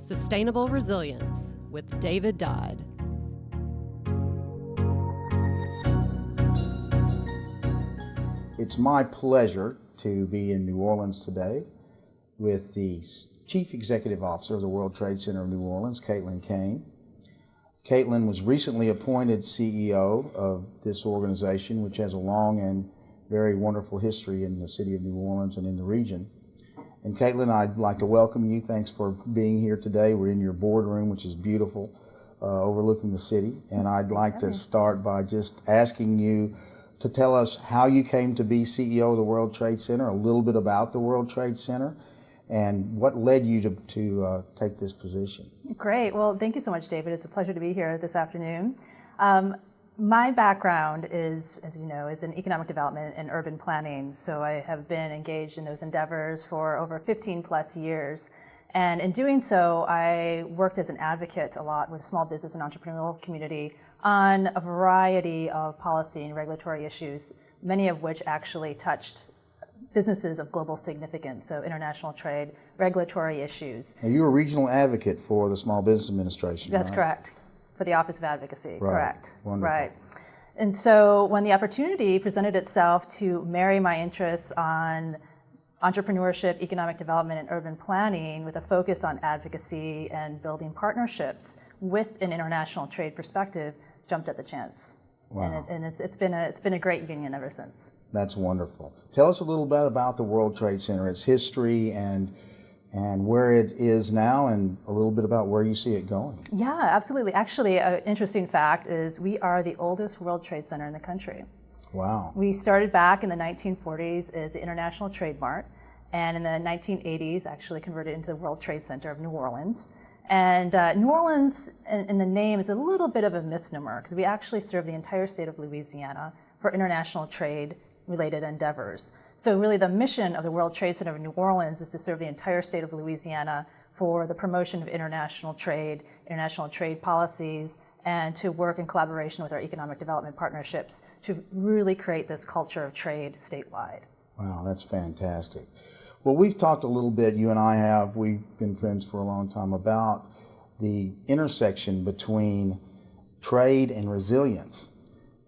Sustainable Resilience with David Dodd. It's my pleasure to be in New Orleans today with the Chief Executive Officer of the World Trade Center of New Orleans, Caitlin Kane. Caitlin was recently appointed CEO of this organization, which has a long and very wonderful history in the city of New Orleans and in the region. And Caitlin, I'd like to welcome you. Thanks for being here today. We're in your boardroom, which is beautiful, overlooking the city. And I'd like to start by just asking you to tell us how you came to be CEO of the World Trade Center, a little bit about the World Trade Center, and what led you to take this position. Great. Well, thank you so much, David. It's a pleasure to be here this afternoon. My background is, as you know, is in economic development and urban planning. So I have been engaged in those endeavors for over 15 plus years. And in doing so, I worked as an advocate a lot with the small business and entrepreneurial community on a variety of policy and regulatory issues, many of which actually touched businesses of global significance, so international trade, regulatory issues. Now, you're a regional advocate for the Small Business Administration, That's right? correct. For the Office of Advocacy, Right. correct. Wonderful. Right. And so when the opportunity presented itself to marry my interests on entrepreneurship, economic development, and urban planning with a focus on advocacy and building partnerships with an international trade perspective, jumped at the chance. Wow. And it's been a great union ever since. That's wonderful. Tell us a little bit about the World Trade Center, its history and where it is now, and a little bit about where you see it going. Yeah, absolutely. Actually, an interesting fact is we are the oldest World Trade Center in the country. Wow. We started back in the 1940s as the International Trade Mart, and in the 1980s actually converted into the World Trade Center of New Orleans. And New Orleans, in the name, is a little bit of a misnomer because we actually serve the entire state of Louisiana for international trade-related endeavors. So really the mission of the World Trade Center of New Orleans is to serve the entire state of Louisiana for the promotion of international trade policies, and to work in collaboration with our economic development partnerships to really create this culture of trade statewide. Wow, that's fantastic. Well, we've talked a little bit, you and I have, we've been friends for a long time, about the intersection between trade and resilience.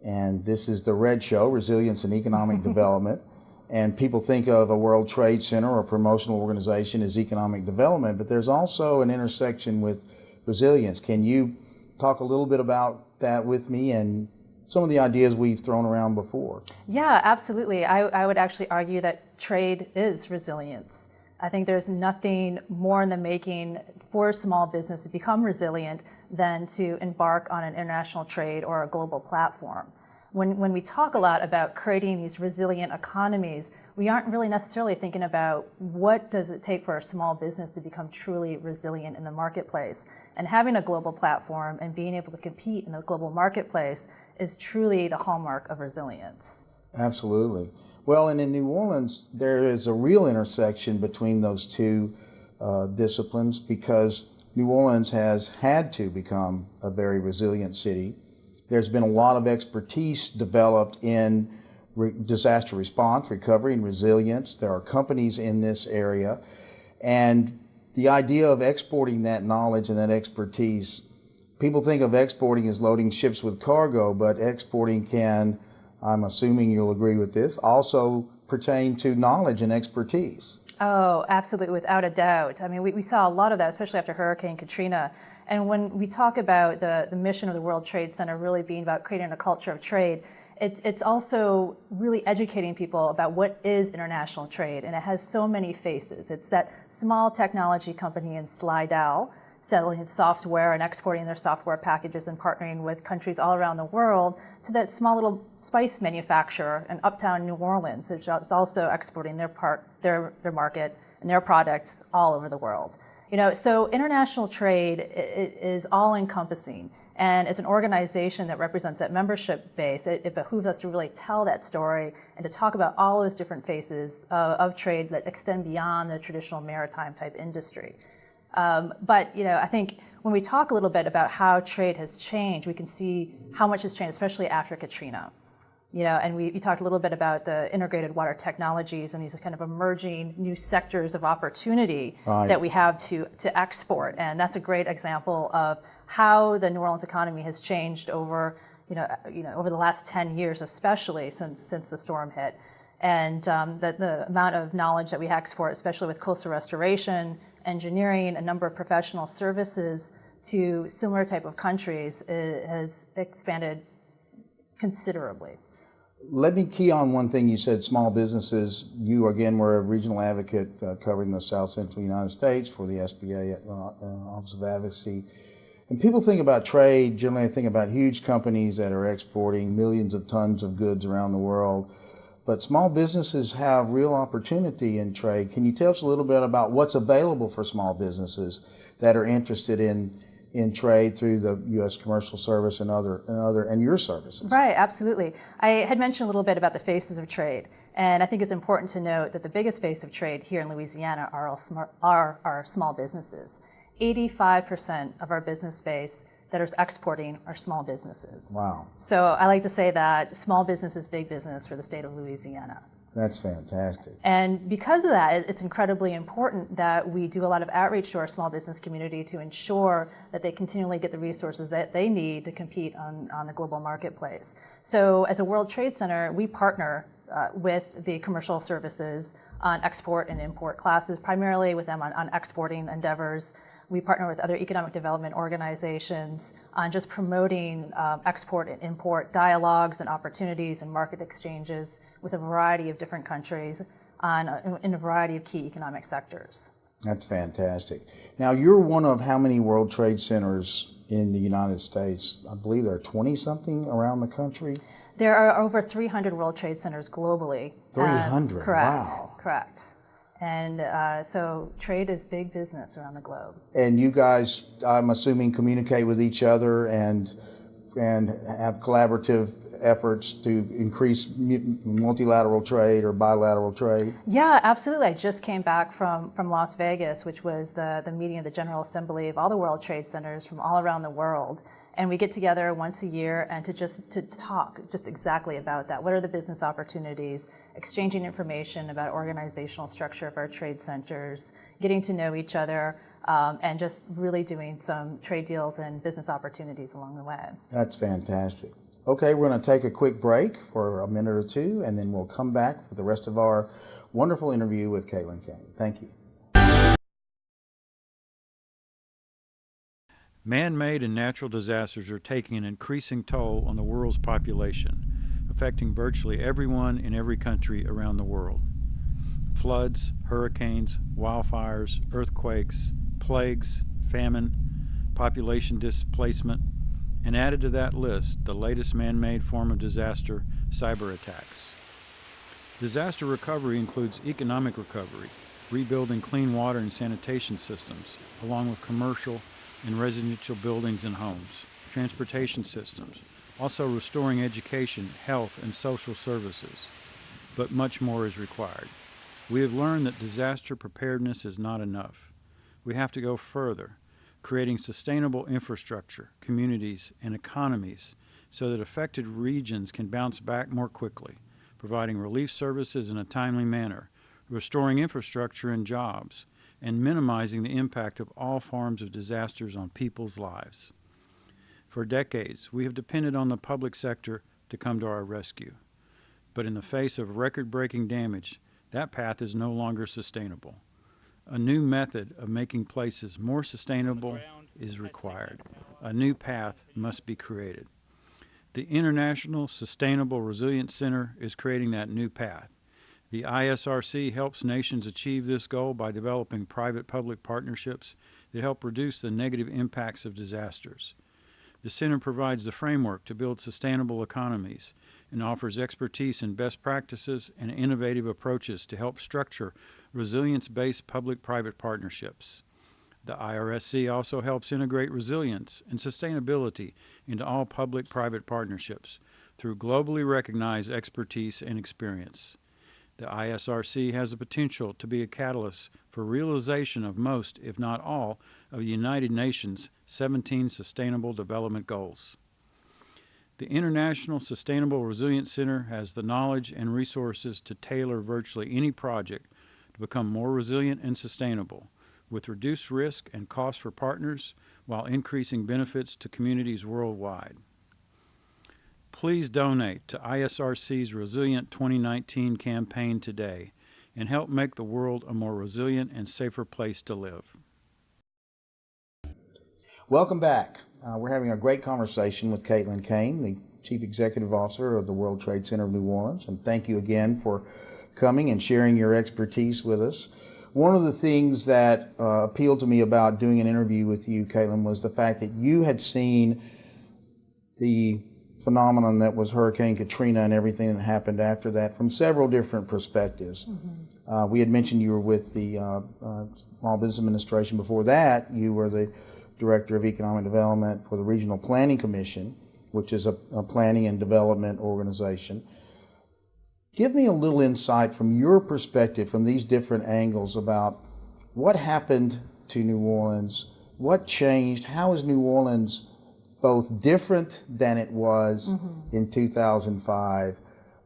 And this is the Red Show, Resilience and Economic Development. And people think of a World Trade Center or a promotional organization as economic development, but there's also an intersection with resilience. Can you talk a little bit about that with me and some of the ideas we've thrown around before? Yeah, absolutely. I would actually argue that trade is resilience. I think there's nothing more in the making for small business to become resilient than to embark on an international trade or a global platform. When we talk a lot about creating these resilient economies, we aren't really necessarily thinking about what does it take for a small business to become truly resilient in the marketplace. And having a global platform and being able to compete in the global marketplace is truly the hallmark of resilience. Absolutely. Well, and in New Orleans, there is a real intersection between those two disciplines, because New Orleans has had to become a very resilient city. There's been a lot of expertise developed in disaster response, recovery, and resilience. There are companies in this area. And the idea of exporting that knowledge and that expertise, people think of exporting as loading ships with cargo, but exporting can, I'm assuming you'll agree with this, also pertain to knowledge and expertise. Oh, absolutely, without a doubt. I mean, we saw a lot of that, especially after Hurricane Katrina. And when we talk about the mission of the World Trade Center really being about creating a culture of trade, it's also really educating people about what is international trade, and it has so many faces. It's that small technology company in Slidell selling software and exporting their software packages and partnering with countries all around the world, to that small little spice manufacturer in uptown New Orleans, which is also exporting their market and their products all over the world. You know, so international trade is all-encompassing, and as an organization that represents that membership base, it behooves us to really tell that story and to talk about all those different faces of trade that extend beyond the traditional maritime type industry. But you know, I think when we talk a little bit about how trade has changed, we can see how much has changed, especially after Katrina. And we talked a little bit about the integrated water technologies and these kind of emerging new sectors of opportunity that we have to export. And that's a great example of how the New Orleans economy has changed over, over the last 10 years, especially since the storm hit. And the amount of knowledge that we export, especially with coastal restoration, engineering, a number of professional services to similar type of countries has expanded considerably. Let me key on one thing you said, small businesses. You, again, were a regional advocate covering the South Central United States for the SBA, Office of Advocacy. And people think about trade, generally think about huge companies that are exporting millions of tons of goods around the world. But small businesses have real opportunity in trade. Can you tell us a little bit about what's available for small businesses that are interested in trade through the U.S. Commercial Service and your services? Right, absolutely. I had mentioned a little bit about the faces of trade, and I think it's important to note that the biggest face of trade here in Louisiana are our small businesses. 85% of our business base that are exporting are small businesses. Wow. So I like to say that small business is big business for the state of Louisiana. That's fantastic. And because of that, it's incredibly important that we do a lot of outreach to our small business community to ensure that they continually get the resources that they need to compete on the global marketplace. So as a World Trade Center, we partner with the commercial services on export and import classes, primarily with them on exporting endeavors. We partner with other economic development organizations on just promoting export and import dialogues and opportunities and market exchanges with a variety of different countries in a variety of key economic sectors. That's fantastic. Now, you're one of how many World Trade Centers in the United States? I believe there are 20-something around the country. There are over 300 World Trade Centers globally. 300, correct, wow. Correct. And so trade is big business around the globe. And you guys, I'm assuming, communicate with each other and have collaborative efforts to increase multilateral trade or bilateral trade? Yeah, absolutely. I just came back from Las Vegas, which was the meeting of the General Assembly of all the World Trade Centers from all around the world. And we get together once a year and to talk just exactly about that. What are the business opportunities, exchanging information about organizational structure of our trade centers, getting to know each other, and just really doing some trade deals and business opportunities along the way. That's fantastic. Okay, we're going to take a quick break for a minute or two, and then we'll come back for the rest of our wonderful interview with Caitlin Kane. Thank you. Man-made and natural disasters are taking an increasing toll on the world's population, affecting virtually everyone in every country around the world. Floods, hurricanes, wildfires, earthquakes, plagues, famine, population displacement, and added to that list, the latest man-made form of disaster, cyber attacks. Disaster recovery includes economic recovery, rebuilding clean water and sanitation systems, along with commercial and residential buildings and homes, transportation systems, also restoring education, health, and social services. But much more is required. We have learned that disaster preparedness is not enough. We have to go further, creating sustainable infrastructure, communities, and economies so that affected regions can bounce back more quickly, providing relief services in a timely manner, restoring infrastructure and jobs, and minimizing the impact of all forms of disasters on people's lives. For decades, we have depended on the public sector to come to our rescue. But in the face of record-breaking damage, that path is no longer sustainable. A new method of making places more sustainable is required. A new path must be created. The International Sustainable Resilience Center is creating that new path. The ISRC helps nations achieve this goal by developing private-public partnerships that help reduce the negative impacts of disasters. The center provides the framework to build sustainable economies and offers expertise in best practices and innovative approaches to help structure resilience-based public-private partnerships. The IRSC also helps integrate resilience and sustainability into all public-private partnerships through globally recognized expertise and experience. The ISRC has the potential to be a catalyst for realization of most, if not all, of the United Nations' 17 Sustainable Development Goals. The International Sustainable Resilience Center has the knowledge and resources to tailor virtually any project to become more resilient and sustainable, with reduced risk and cost for partners while increasing benefits to communities worldwide. Please donate to ISRC's Resilient 2019 campaign today and help make the world a more resilient and safer place to live. Welcome back. We're having a great conversation with Caitlin Kane, the Chief Executive Officer of the World Trade Center of New Orleans, and thank you again for coming and sharing your expertise with us. One of the things that appealed to me about doing an interview with you, Caitlin, was the fact that you had seen the phenomenon that was Hurricane Katrina and everything that happened after that from several different perspectives. We had mentioned you were with the Small Business Administration. Before that, you were the Director of Economic Development for the Regional Planning Commission, which is a planning and development organization. Give me a little insight from your perspective, from these different angles, about what happened to New Orleans, what changed, how is New Orleans both different than it was in 2005,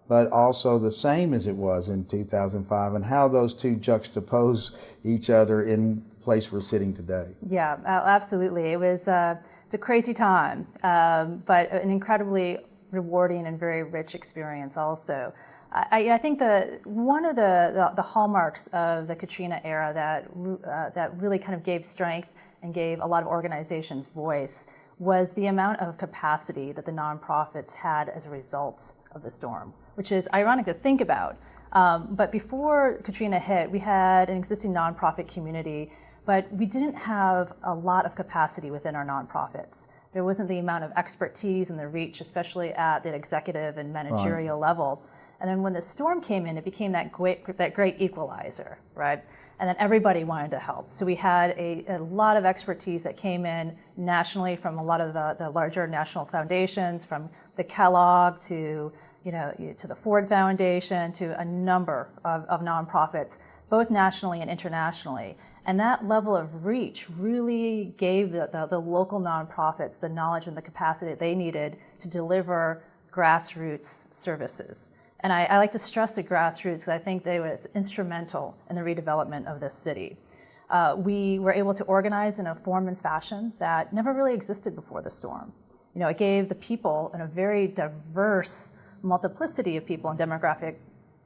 but also the same as it was in 2005, and how those two juxtapose each other in the place we're sitting today. Yeah, absolutely. It was it's a crazy time, but an incredibly rewarding and very rich experience also. I think one of the hallmarks of the Katrina era that really kind of gave strength and gave a lot of organizations voice was the amount of capacity that the nonprofits had as a result of the storm, which is ironic to think about. But before Katrina hit, we had an existing nonprofit community, but we didn't have a lot of capacity within our nonprofits. There wasn't the amount of expertise and the reach, especially at the executive and managerial level. And then when the storm came in, it became that great equalizer, right? And then everybody wanted to help. So we had a lot of expertise that came in nationally from a lot of the larger national foundations, from the Kellogg to the Ford Foundation, to a number of nonprofits, both nationally and internationally. And that level of reach really gave the local nonprofits the knowledge and the capacity that they needed to deliver grassroots services. And I like to stress the grassroots because I think they was instrumental in the redevelopment of this city. We were able to organize in a form and fashion that never really existed before the storm. It gave the people in a very diverse multiplicity of people and demographic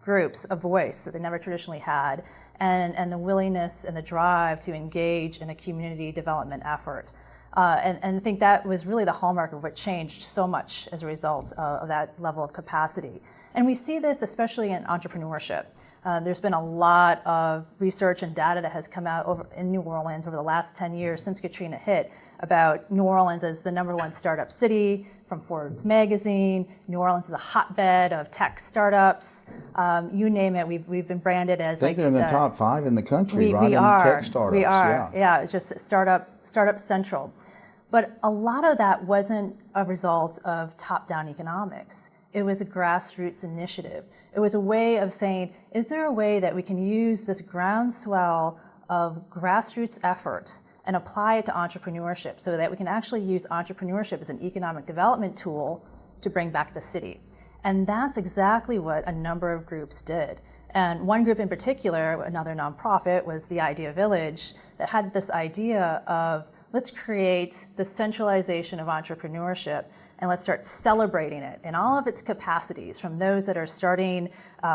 groups a voice that they never traditionally had, and the willingness and the drive to engage in a community development effort. And I think that was really the hallmark of what changed so much as a result of that level of capacity. And we see this especially in entrepreneurship. There's been a lot of research and data that has come out in New Orleans over the last 10 years since Katrina hit about New Orleans as the #1 startup city from Forbes magazine. New Orleans is a hotbed of tech startups. You name it, we've been branded as I think they're in the top 5 in the country, right? We are. Tech startups. We are. Yeah, it's just startup central. But a lot of that wasn't a result of top-down economics. It was a grassroots initiative. It was a way of saying, is there a way that we can use this groundswell of grassroots efforts and apply it to entrepreneurship so that we can actually use entrepreneurship as an economic development tool to bring back the city? And that's exactly what a number of groups did. And one group in particular, another nonprofit, was the Idea Village, that had this idea of, let's create the centralization of entrepreneurship and let's start celebrating it in all of its capacities, from those that are starting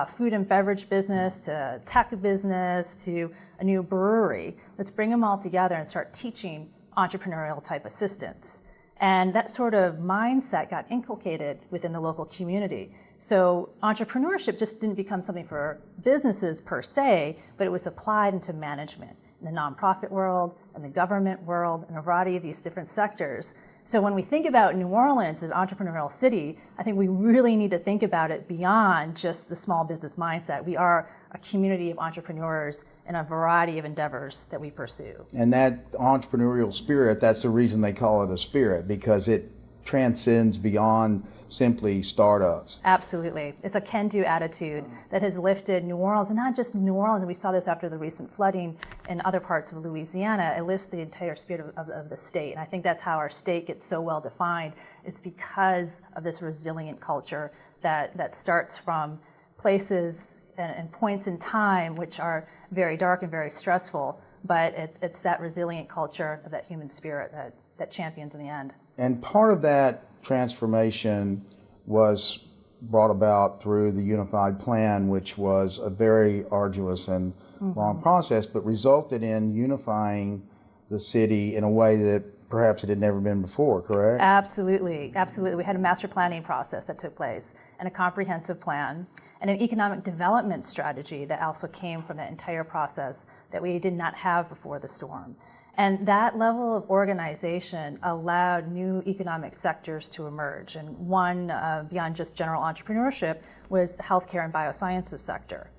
food and beverage business to tech business to a new brewery. Let's bring them all together and start teaching entrepreneurial type assistance. And that sort of mindset got inculcated within the local community. So entrepreneurship just didn't become something for businesses per se, but it was applied into management in the nonprofit world and the government world and a variety of these different sectors. So when we think about New Orleans as an entrepreneurial city, I think we really need to think about it beyond just the small business mindset. We are a community of entrepreneurs in a variety of endeavors that we pursue. And that entrepreneurial spirit, that's the reason they call it a spirit, because it transcends beyond simply startups. Absolutely. It's a can-do attitude that has lifted New Orleans, and not just New Orleans, and we saw this after the recent flooding in other parts of Louisiana. It lifts the entire spirit of the state, and I think that's how our state gets so well defined. It's because of this resilient culture that starts from places and points in time which are very dark and very stressful, but it's that resilient culture of that human spirit that champions in the end. And part of that transformation was brought about through the Unified Plan, which was a very arduous and long process, but resulted in unifying the city in a way that perhaps it had never been before, correct? Absolutely, absolutely. We had a master planning process that took place, and a comprehensive plan, and an economic development strategy that also came from that entire process that we did not have before the storm. And that level of organization allowed new economic sectors to emerge. And one, beyond just general entrepreneurship, was the healthcare and biosciences sector.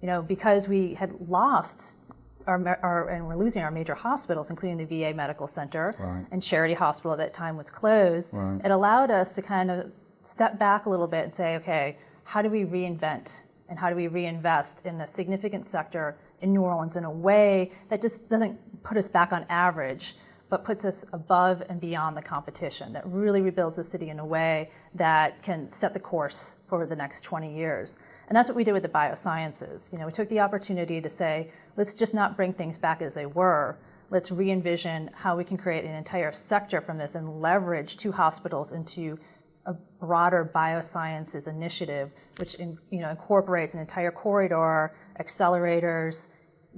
You know, because we had lost and we're losing our major hospitals, including the VA Medical Center, right, and Charity Hospital at that time was closed, right, it allowed us to kind of step back a little bit and say, okay, how do we reinvent and how do we reinvest in a significant sector in New Orleans in a way that just doesn't put us back on average, but puts us above and beyond the competition, that really rebuilds the city in a way that can set the course for the next 20 years. And that's what we did with the biosciences. You know, we took the opportunity to say, let's just not bring things back as they were. Let's re-envision how we can create an entire sector from this and leverage 2 hospitals into a broader biosciences initiative, which incorporates an entire corridor, accelerators,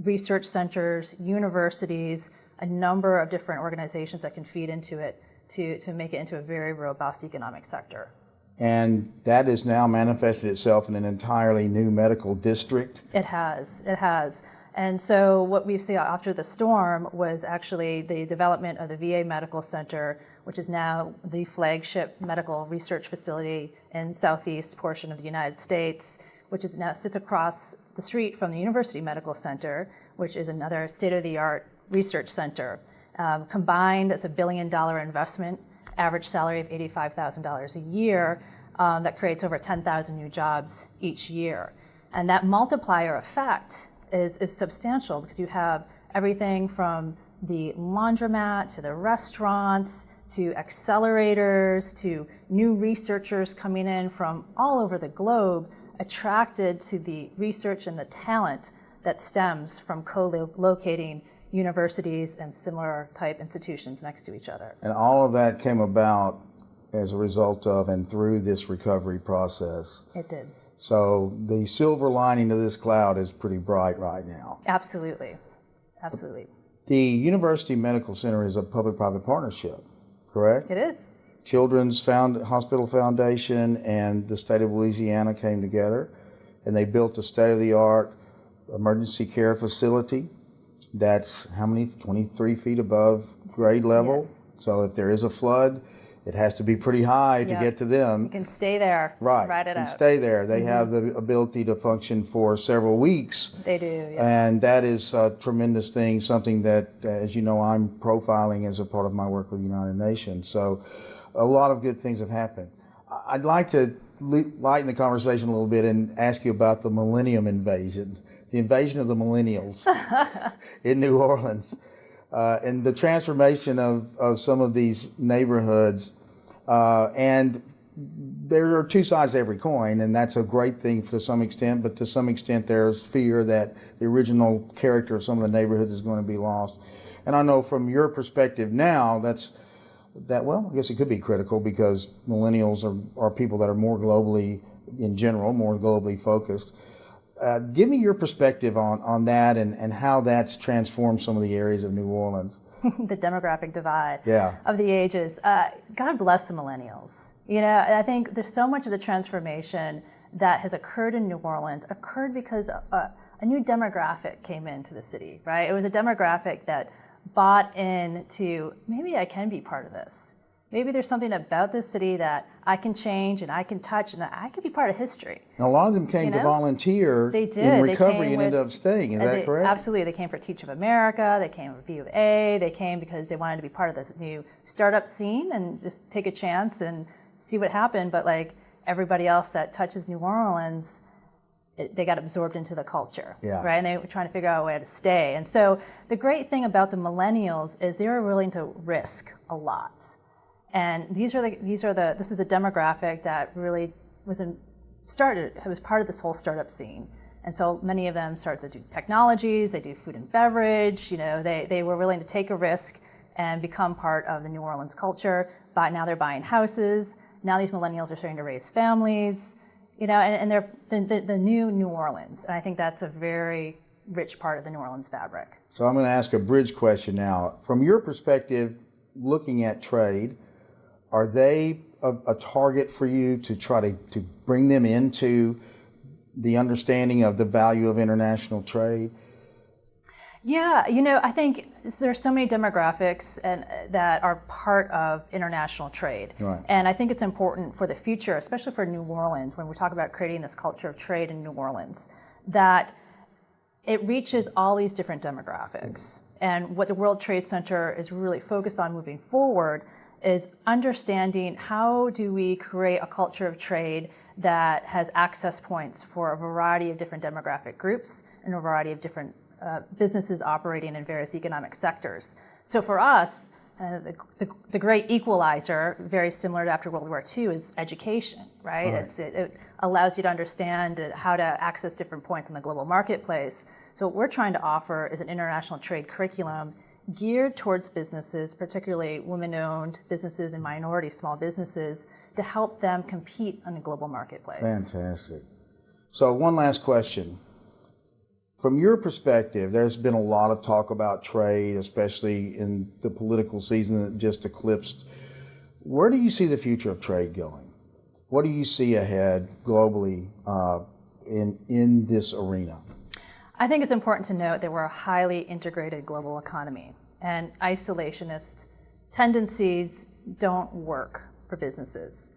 research centers, universities, a number of different organizations that can feed into it to make it into a very robust economic sector. And that has now manifested itself in an entirely new medical district. It has. And so what we've seen after the storm was actually the development of the VA Medical Center, which is now the flagship medical research facility in southeast portion of the United States, which is now sits across the street from the University Medical Center, which is another state-of-the-art research center. Combined, it's $1 billion investment, average salary of $85,000 a year, that creates over 10,000 new jobs each year. And that multiplier effect is substantial because you have everything from the laundromat to the restaurants to accelerators to new researchers coming in from all over the globe, attracted to the research and the talent that stems from co-locating universities and similar type institutions next to each other. And all of that came about as a result of and through this recovery process. It did. So the silver lining of this cloud is pretty bright right now. Absolutely. Absolutely. The University Medical Center is a public-private partnership, correct? It is. Children's Hospital Foundation and the state of Louisiana came together and they built a state-of-the-art emergency care facility that's how many? 23 feet above grade level. Yes. So if there is a flood, it has to be pretty high to get to them. You can stay there. Right. Ride it and out. Stay there. They have the ability to function for several weeks. They do, yeah. And that is a tremendous thing, something that, as you know, I'm profiling as a part of my work with the United Nations. So a lot of good things have happened. I'd like to lighten the conversation a little bit and ask you about the Millennium Invasion, the invasion of the millennials in New Orleans, and the transformation of some of these neighborhoods. And there are 2 sides to every coin, and that's a great thing to some extent, but to some extent there's fear that the original character of some of the neighborhoods is going to be lost. And I know from your perspective now, well, I guess it could be critical because millennials are people that are more globally, in general, more globally focused. Give me your perspective on that and how that's transformed some of the areas of New Orleans. The demographic divide Yeah. of the ages. God bless the millennials. You know, I think there's so much of the transformation that has occurred in New Orleans occurred because a new demographic came into the city, right? It was a demographic that bought into, maybe I can be part of this. Maybe there's something about this city that I can change and I can touch and I can be part of history. And a lot of them came to volunteer They did. in recovery and ended up staying. Is that correct? Absolutely. They came for Teach of America. They came for V of A. They came because they wanted to be part of this new startup scene and just take a chance and see what happened, but like everybody else that touches New Orleans, they got absorbed into the culture, right? And they were trying to figure out a way to stay. And so the great thing about the millennials is they were willing to risk a lot. And this is the demographic that really was part of this whole startup scene. And so many of them started to do technologies, they do food and beverage, they were willing to take a risk and become part of the New Orleans culture. But now they're buying houses. Now these millennials are starting to raise families, and they're the new New Orleans. And I think that's a very rich part of the New Orleans fabric. So I'm going to ask a bridge question now. From your perspective, looking at trade, are they a target for you to try to bring them into the understanding of the value of international trade? Yeah, I think there's so many demographics that are part of international trade. Right. And I think it's important for the future, especially for New Orleans, when we talk about creating this culture of trade in New Orleans, that it reaches all these different demographics. And what the World Trade Center is really focused on moving forward is understanding how do we create a culture of trade that has access points for a variety of different demographic groups and a variety of different businesses operating in various economic sectors. So for us, the great equalizer, very similar to after World War II, is education, right? It allows you to understand how to access different points in the global marketplace. So what we're trying to offer is an international trade curriculum geared towards businesses, particularly women-owned businesses and minority small businesses, to help them compete in the global marketplace. Fantastic. So one last question. From your perspective, there's been a lot of talk about trade, especially in the political season that just eclipsed. Where do you see the future of trade going? What do you see ahead globally in this arena? I think it's important to note that we're a highly integrated global economy, and isolationist tendencies don't work for businesses.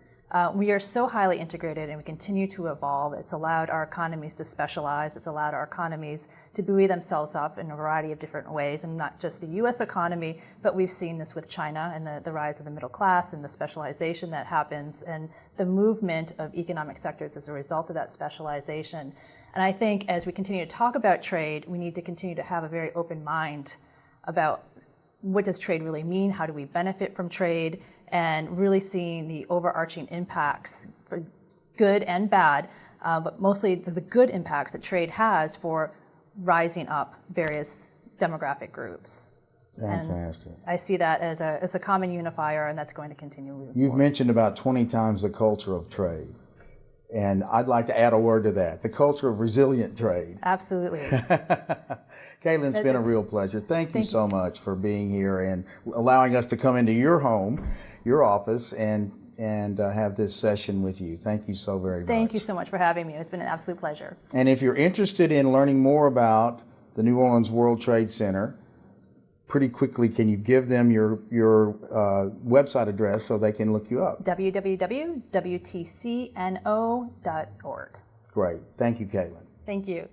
We are so highly integrated and we continue to evolve. It's allowed our economies to specialize. It's allowed our economies to buoy themselves up in a variety of different ways, and not just the US economy, but we've seen this with China and the rise of the middle class and the specialization that happens and the movement of economic sectors as a result of that specialization. And I think as we continue to talk about trade, we need to continue to have a very open mind about what does trade really mean, how do we benefit from trade, and really seeing the overarching impacts for good and bad, but mostly the good impacts that trade has for rising up various demographic groups. Fantastic. And I see that as a common unifier, and that's going to continue moving You've forward. mentioned about 20 times the culture of trade. And I'd like to add a word to that, the culture of resilient trade. Absolutely. Caitlin, it's been a real pleasure. Thank you so much for being here and allowing us to come into your home, your office, and have this session with you. Thank you so very much. Thank you so much for having me. It's been an absolute pleasure. And if you're interested in learning more about the New Orleans World Trade Center, pretty quickly, can you give them your website address so they can look you up? www.wtcno.org. Great. Thank you, Caitlin. Thank you.